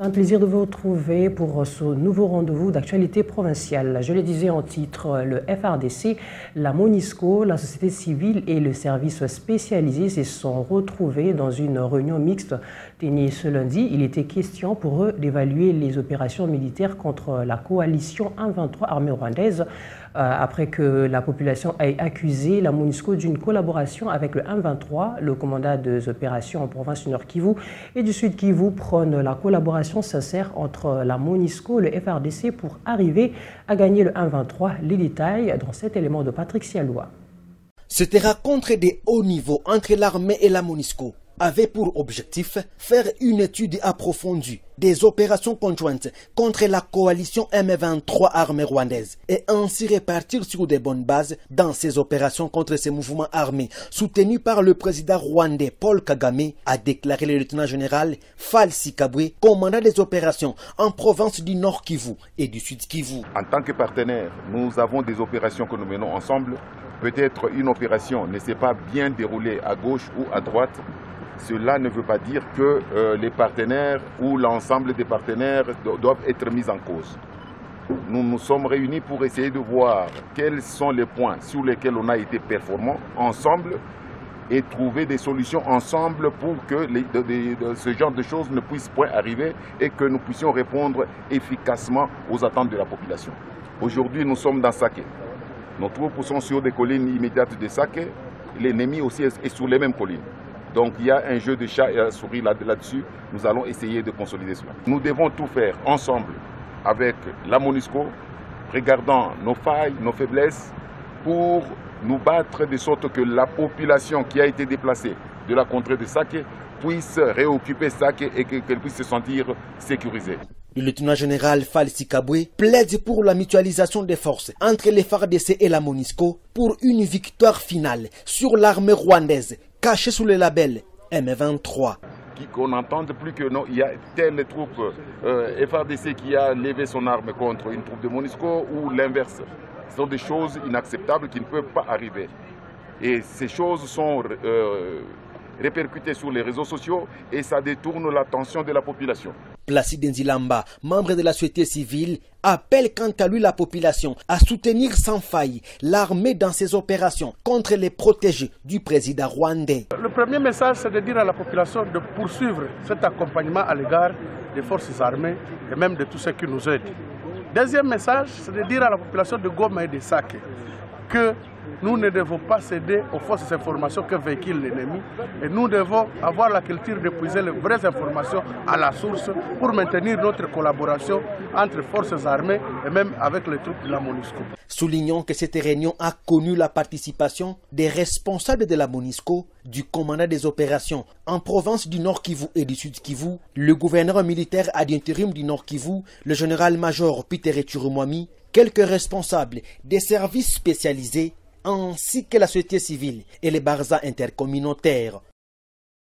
Un plaisir de vous retrouver pour ce nouveau rendez-vous d'actualité provinciale. Je le disais en titre, le FARDC, la MONUSCO, la société civile et le service spécialisé se sont retrouvés dans une réunion mixte tenue ce lundi. Il était question pour eux d'évaluer les opérations militaires contre la coalition 1-23 armée rwandaise après que la population ait accusé la MONUSCO d'une collaboration avec le 1-23. Le commandant des opérations en province du Nord Kivu et du Sud Kivu prône la collaboration sincère entre la MONUSCO et le FARDC pour arriver à gagner le 1-23. Les détails dans cet élément de Patrick Sialoua. Cette rencontre de haut niveau entre l'armée et la MONUSCO avait pour objectif faire une étude approfondie des opérations conjointes contre la coalition M23 armée rwandaise et ainsi répartir sur de bonnes bases dans ces opérations contre ces mouvements armés soutenus par le président rwandais Paul Kagame, a déclaré le lieutenant-général Falsi Kabwe, commandant des opérations en province du Nord Kivu et du Sud Kivu. En tant que partenaire, nous avons des opérations que nous menons ensemble. Peut-être une opération ne s'est pas bien déroulée à gauche ou à droite. Cela ne veut pas dire que les partenaires ou l'ensemble des partenaires doivent être mis en cause. Nous nous sommes réunis pour essayer de voir quels sont les points sur lesquels on a été performants ensemble et trouver des solutions ensemble pour que ce genre de choses ne puissent point arriver et que nous puissions répondre efficacement aux attentes de la population. Aujourd'hui, nous sommes dans Saké. Nos troupes sont sur des collines immédiates de Saké. L'ennemi aussi est sur les mêmes collines. Donc il y a un jeu de chat et de souris là-dessus. Nous allons essayer de consolider cela. Nous devons tout faire ensemble avec la MONUSCO, regardant nos failles, nos faiblesses, pour nous battre de sorte que la population qui a été déplacée de la contrée de Saké puisse réoccuper Saké et qu'elle puisse se sentir sécurisée. Le lieutenant-général Falsi Kabwe plaide pour la mutualisation des forces entre les FARDC et la MONUSCO pour une victoire finale sur l'armée rwandaise cachée sous le label M23. Qu'on n'entende plus que non, il y a telle troupe FARDC qui a levé son arme contre une troupe de MONUSCO ou l'inverse. Ce sont des choses inacceptables qui ne peuvent pas arriver. Et ces choses sont répercutées sur les réseaux sociaux et ça détourne l'attention de la population. Placide Nzilamba, membre de la société civile, appelle quant à lui la population à soutenir sans faille l'armée dans ses opérations contre les protégés du président rwandais. Le premier message, c'est de dire à la population de poursuivre cet accompagnement à l'égard des forces armées et même de tous ceux qui nous aident. Deuxième message, c'est de dire à la population de Goma et de Saké que nous ne devons pas céder aux fausses informations que véhicule l'ennemi et nous devons avoir la culture de puiser les vraies informations à la source pour maintenir notre collaboration entre forces armées et même avec les troupes de la MONUSCO. Soulignons que cette réunion a connu la participation des responsables de la MONUSCO, du commandant des opérations en province du Nord Kivu et du Sud Kivu, le gouverneur militaire ad interim du Nord Kivu, le général-major Peter Chirumwami, quelques responsables des services spécialisés ainsi que la société civile et les barzas intercommunautaires.